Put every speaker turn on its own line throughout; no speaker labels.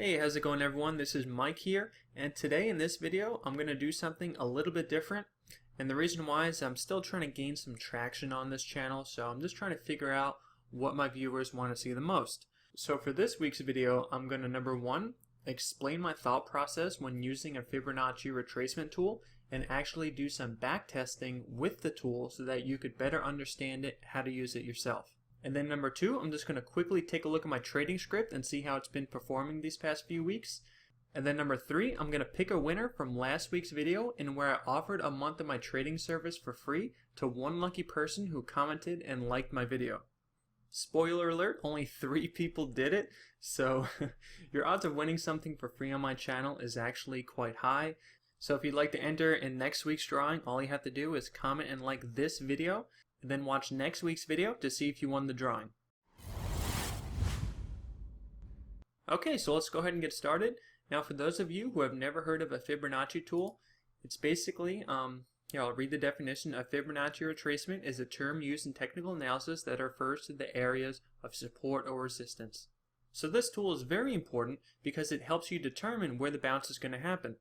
Hey, how's it going everyone? This is Mike here, and today in this video I'm going to do something a little bit different. And the reason why is I'm still trying to gain some traction on this channel, so I'm just trying to figure out what my viewers want to see the most. So for this week's video, I'm going to number one, explain my thought process when using a Fibonacci retracement tool and actually do some back testing with the tool so that you could better understand it, how to use it yourself. And then number two, I'm just going to quickly take a look at my trading script and see how it's been performing these past few weeks. And then number three, I'm going to pick a winner from last week's video in where I offered a month of my trading service for free to one lucky person who commented and liked my video. Spoiler alert, only 3 people did it, so your odds of winning something for free on my channel is actually quite high. So if you'd like to enter in next week's drawing, all you have to do is comment and like this video, and then watch next week's video to see if you won the drawing. Okay, so let's go ahead and get started. Now for those of you who have never heard of a Fibonacci tool, it's basically, I'll read the definition. A Fibonacci retracement is a term used in technical analysis that refers to the areas of support or resistance. So this tool is very important because it helps you determine where the bounce is going to happen.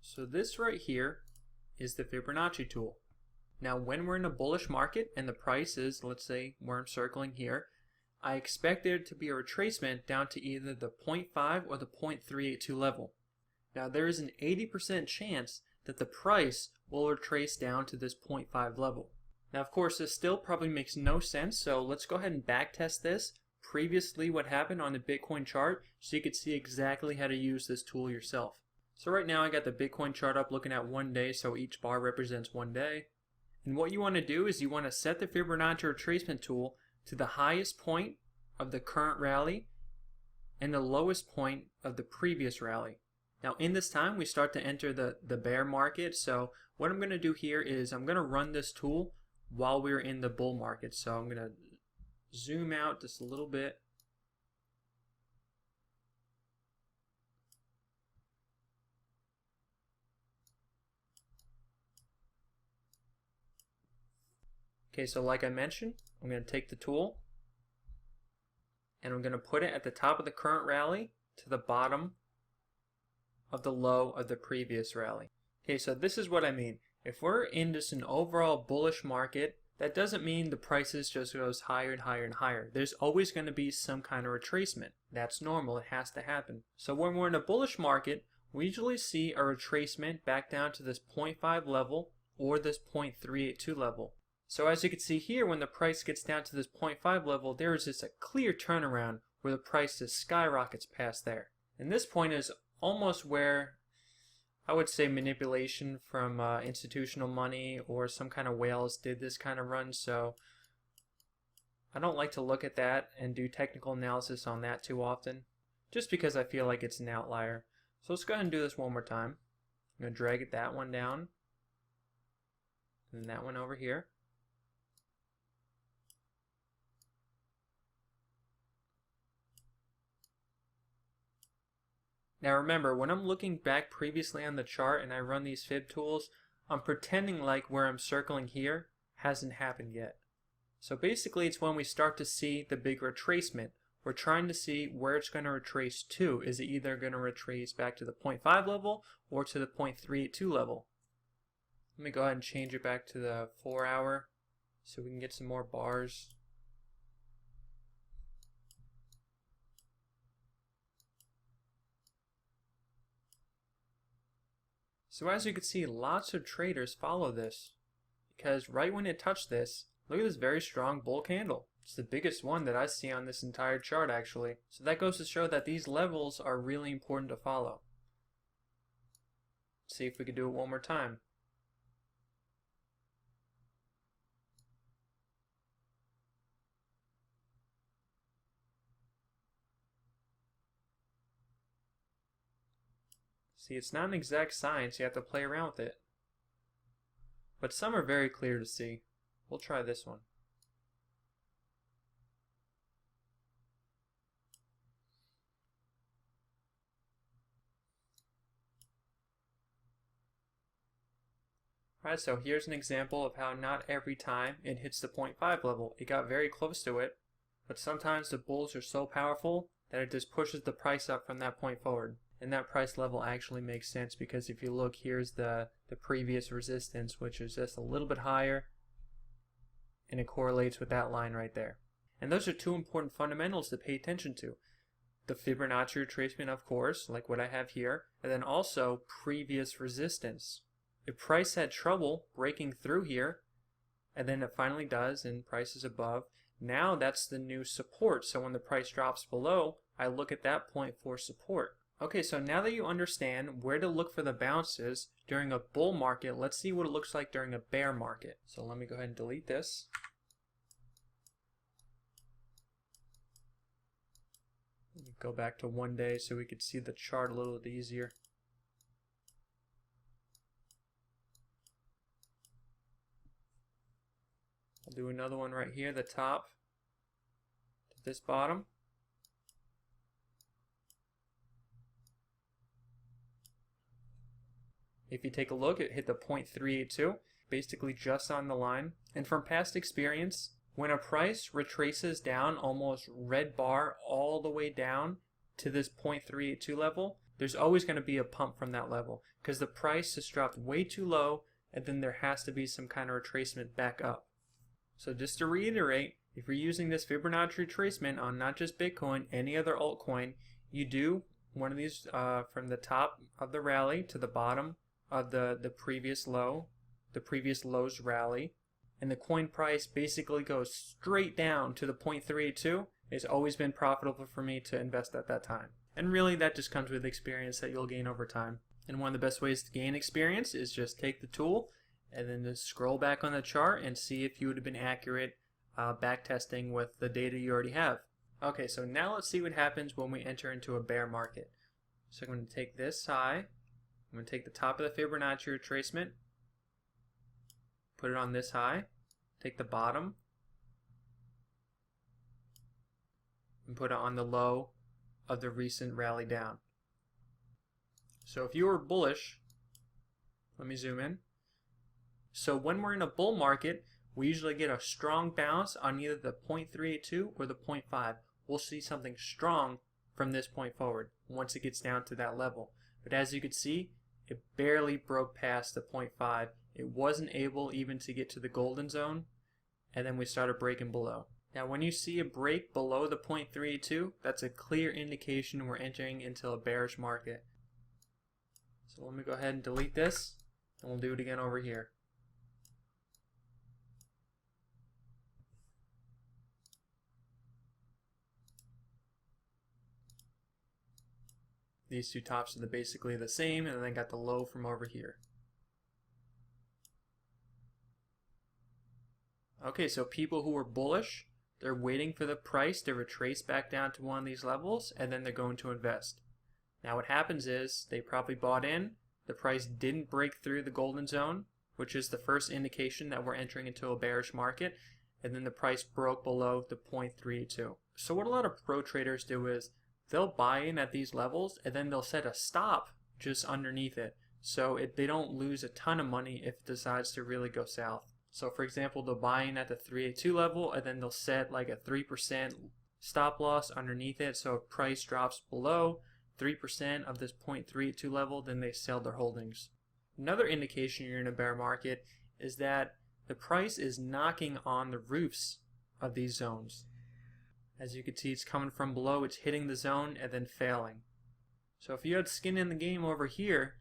So this right here is the Fibonacci tool. Now when we're in a bullish market and the price is, let's say where I'm circling here, I expect there to be a retracement down to either the 0.5 or the 0.382 level. Now there is an 80% chance that the price will retrace down to this 0.5 level. Now of course this still probably makes no sense, so let's go ahead and back test this previously what happened on the Bitcoin chart so you could see exactly how to use this tool yourself. So right now I got the Bitcoin chart up looking at 1 day, so each bar represents 1 day. And what you want to do is you want to set the Fibonacci retracement tool to the highest point of the current rally and the lowest point of the previous rally. Now in this time we start to enter the bear market, so what I'm going to do here is I'm going to run this tool while we're in the bull market. So I'm going to zoom out just a little bit. Okay, so like I mentioned, I'm going to take the tool and I'm going to put it at the top of the current rally to the bottom of the low of the previous rally. Okay, so this is what I mean. If we're in just an overall bullish market, that doesn't mean the prices just goes higher and higher and higher. There's always going to be some kind of retracement. That's normal. It has to happen. So when we're in a bullish market, we usually see a retracement back down to this 0.5 level or this 0.382 level. So as you can see here, when the price gets down to this 0.5 level, there is just a clear turnaround where the price just skyrockets past there. And this point is almost where I would say manipulation from institutional money or some kind of whales did this kind of run. So I don't like to look at that and do technical analysis on that too often, just because I feel like it's an outlier. So let's go ahead and do this one more time. I'm going to drag that one down and that one over here. Now remember, when I'm looking back previously on the chart and I run these fib tools, I'm pretending like where I'm circling here hasn't happened yet. So basically it's when we start to see the big retracement. We're trying to see where it's going to retrace to. Is it either going to retrace back to the 0.5 level or to the 0.382 level? Let me go ahead and change it back to the 4 hour so we can get some more bars. So as you can see, lots of traders follow this because right when it touched this, look at this very strong bull candle. It's the biggest one that I see on this entire chart actually. So that goes to show that these levels are really important to follow. Let's see if we can do it one more time. See, it's not an exact science, you have to play around with it. But some are very clear to see. We'll try this one. Alright, so here's an example of how not every time it hits the 0.5 level. It got very close to it, but sometimes the bulls are so powerful that it just pushes the price up from that point forward. And that price level actually makes sense because if you look, here's the previous resistance, which is just a little bit higher, and it correlates with that line right there. And those are two important fundamentals to pay attention to. The Fibonacci retracement, of course, like what I have here, and then also previous resistance. If price had trouble breaking through here, and then it finally does, and price is above, now that's the new support. So when the price drops below, I look at that point for support. Okay, so now that you understand where to look for the bounces during a bull market, let's see what it looks like during a bear market. So let me go ahead and delete this. Let me go back to 1 day so we could see the chart a little bit easier. I'll do another one right here, the top to this bottom. If you take a look, it hit the 0.382, basically just on the line. And from past experience, when a price retraces down almost red bar all the way down to this 0.382 level, there's always going to be a pump from that level because the price has dropped way too low, and then there has to be some kind of retracement back up. So just to reiterate, if you're using this Fibonacci retracement on not just Bitcoin, any other altcoin, you do one of these from the top of the rally to the bottom of the previous low, the previous low's rally, and the coin price basically goes straight down to the 0.382. It's always been profitable for me to invest at that time. And really that just comes with experience that you'll gain over time. And one of the best ways to gain experience is just take the tool and then just scroll back on the chart and see if you would have been accurate back testing with the data you already have. Okay, so now let's see what happens when we enter into a bear market. So I'm going to take this high, I'm going to take the top of the Fibonacci retracement, put it on this high, take the bottom, and put it on the low of the recent rally down. So if you were bullish, let me zoom in. So when we're in a bull market, we usually get a strong bounce on either the 0.382 or the 0.5. We'll see something strong from this point forward once it gets down to that level. But as you can see, it barely broke past the 0.5. It wasn't able even to get to the golden zone, and then we started breaking below. Now when you see a break below the 0.382, that's a clear indication we're entering into a bearish market. So let me go ahead and delete this, and we'll do it again over here. These two tops are basically the same, and then I got the low from over here. Okay, so people who are bullish, they're waiting for the price to retrace back down to one of these levels, and then they're going to invest. Now what happens is, they probably bought in, the price didn't break through the golden zone, which is the first indication that we're entering into a bearish market, and then the price broke below the 0.382. So what a lot of pro traders do is, they'll buy in at these levels and then they'll set a stop just underneath it so they don't lose a ton of money if it decides to really go south. So for example, they'll buy in at the 382 level and then they'll set like a 3% stop loss underneath it, so if price drops below 3% of this 0.382 level, then they sell their holdings. Another indication you're in a bear market is that the price is knocking on the roofs of these zones. As you can see, it's coming from below, it's hitting the zone and then failing. So if you had skin in the game over here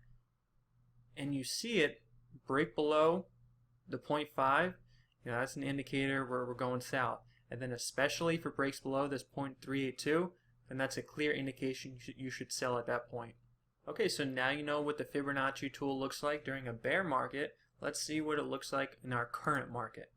and you see it break below the 0.5, that's an indicator where we're going south. And then especially if it breaks below this 0.382, then that's a clear indication you should sell at that point. Okay, so now you know what the Fibonacci tool looks like during a bear market. Let's see what it looks like in our current market.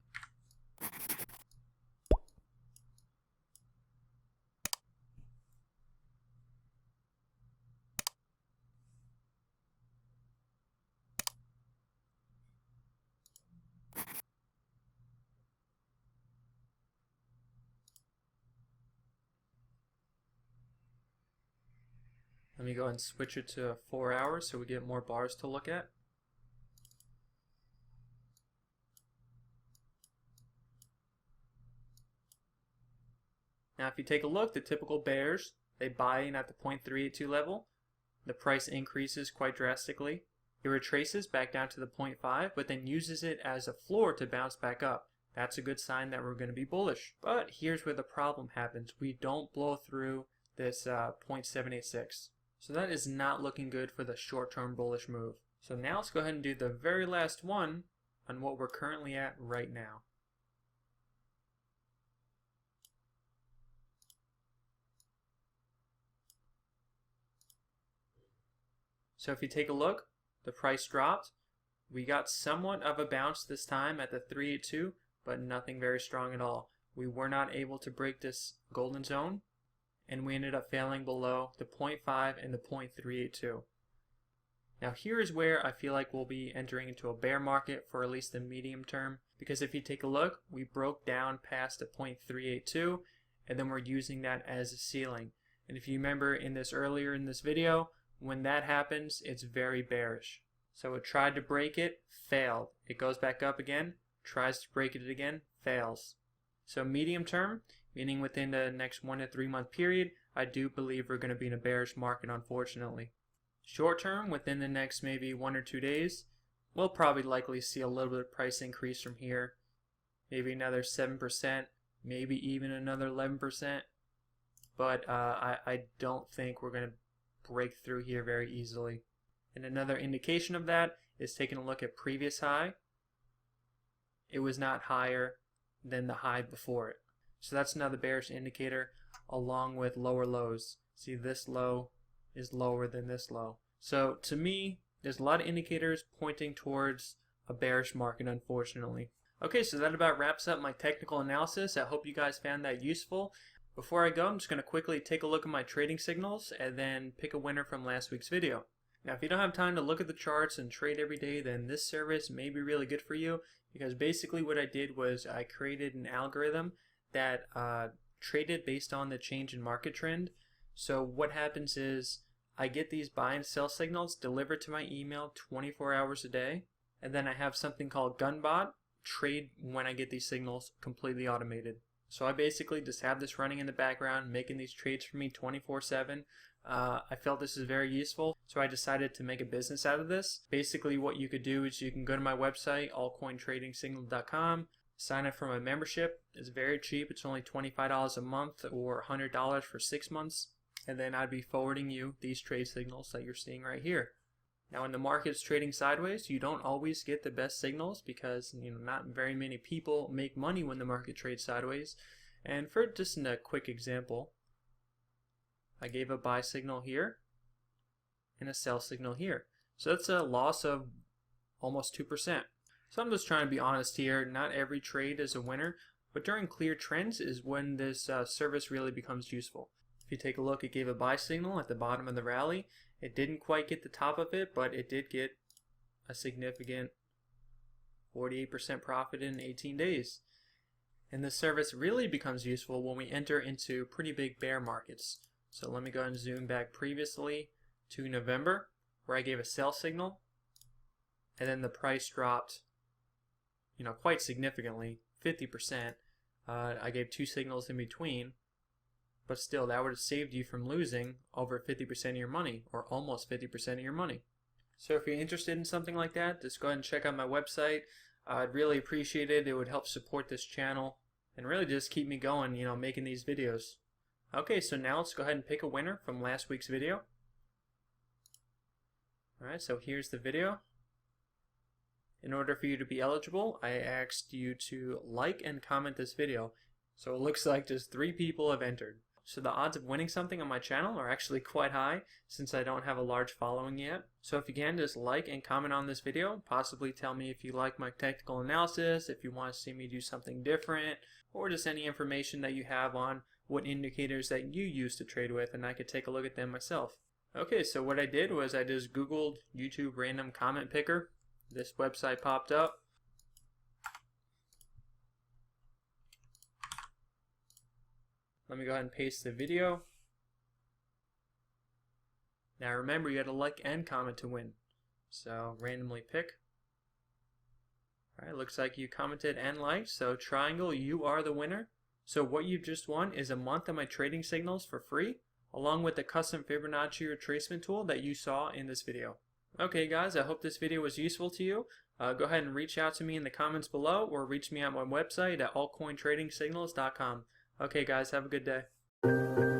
Let me go ahead and switch it to 4 hours so we get more bars to look at. Now if you take a look, the typical bears, they buy in at the 0.382 level. The price increases quite drastically. It retraces back down to the 0.5, but then uses it as a floor to bounce back up. That's a good sign that we're going to be bullish. But here's where the problem happens. We don't blow through this 0.786. So that is not looking good for the short-term bullish move. So now let's go ahead and do the very last one on what we're currently at right now. So if you take a look, the price dropped. We got somewhat of a bounce this time at the 382, but nothing very strong at all. We were not able to break this golden zone, and we ended up failing below the 0.5 and the 0.382. Now here is where I feel like we'll be entering into a bear market for at least the medium term, because if you take a look, we broke down past the 0.382, and then we're using that as a ceiling. And if you remember earlier in this video, when that happens, it's very bearish. So it tried to break it, failed. It goes back up again, tries to break it again, fails. So medium term, meaning within the next 1 to 3 month period, I do believe we're going to be in a bearish market, unfortunately. Short term, within the next maybe 1 or 2 days, we'll probably likely see a little bit of price increase from here. Maybe another 7%, maybe even another 11%. But I don't think we're going to break through here very easily. And another indication of that is taking a look at previous high. It was not higher than the high before it. So that's another bearish indicator, along with lower lows. See, this low is lower than this low. So to me, there's a lot of indicators pointing towards a bearish market, unfortunately. Okay, so that about wraps up my technical analysis. I hope you guys found that useful. Before I go, I'm just going to quickly take a look at my trading signals and then pick a winner from last week's video. Now, if you don't have time to look at the charts and trade every day, then this service may be really good for you, because basically what I did was I created an algorithm that traded based on the change in market trend. So what happens is I get these buy and sell signals delivered to my email 24 hours a day, and then I have something called Gunbot trade when I get these signals completely automated. So I basically just have this running in the background, making these trades for me 24/7. I felt this is very useful, so I decided to make a business out of this. Basically what you could do is you can go to my website, altcointradingsignal.com, sign up for my membership. It's very cheap. It's only $25 a month or $100 for 6 months. And then I'd be forwarding you these trade signals that you're seeing right here. Now when the market's trading sideways, you don't always get the best signals because not very many people make money when the market trades sideways. And for just a quick example, I gave a buy signal here and a sell signal here. So that's a loss of almost 2%. So I'm just trying to be honest here. Not every trade is a winner, but during clear trends is when this service really becomes useful. If you take a look, it gave a buy signal at the bottom of the rally. It didn't quite get the top of it, but it did get a significant 48% profit in 18 days. And this service really becomes useful when we enter into pretty big bear markets. So let me go and zoom back previously to November, where I gave a sell signal, and then the price dropped, quite significantly, 50%. I gave 2 signals in between, but still, that would have saved you from losing over 50% of your money, or almost 50% of your money. So if you're interested in something like that, just go ahead and check out my website. I'd really appreciate it. It would help support this channel and really just keep me going, making these videos. Okay, so now let's go ahead and pick a winner from last week's video. Alright, so here's the video. In order for you to be eligible, I asked you to like and comment this video. So it looks like just 3 people have entered. So the odds of winning something on my channel are actually quite high since I don't have a large following yet. So if you can, just like and comment on this video. Possibly tell me if you like my technical analysis, if you want to see me do something different, or just any information that you have on what indicators that you use to trade with, and I could take a look at them myself. Okay, so what I did was I just Googled YouTube random comment picker. This website popped up. Let me go ahead and paste the video. Now remember, you got to like and comment to win. So randomly pick. Alright, looks like you commented and liked. So triangle, you are the winner. So what you just won is a month of my trading signals for free, along with the custom Fibonacci retracement tool that you saw in this video. Okay guys, I hope this video was useful to you. Go ahead and reach out to me in the comments below or reach me at my website at altcointradingsignals.com. Okay guys, have a good day.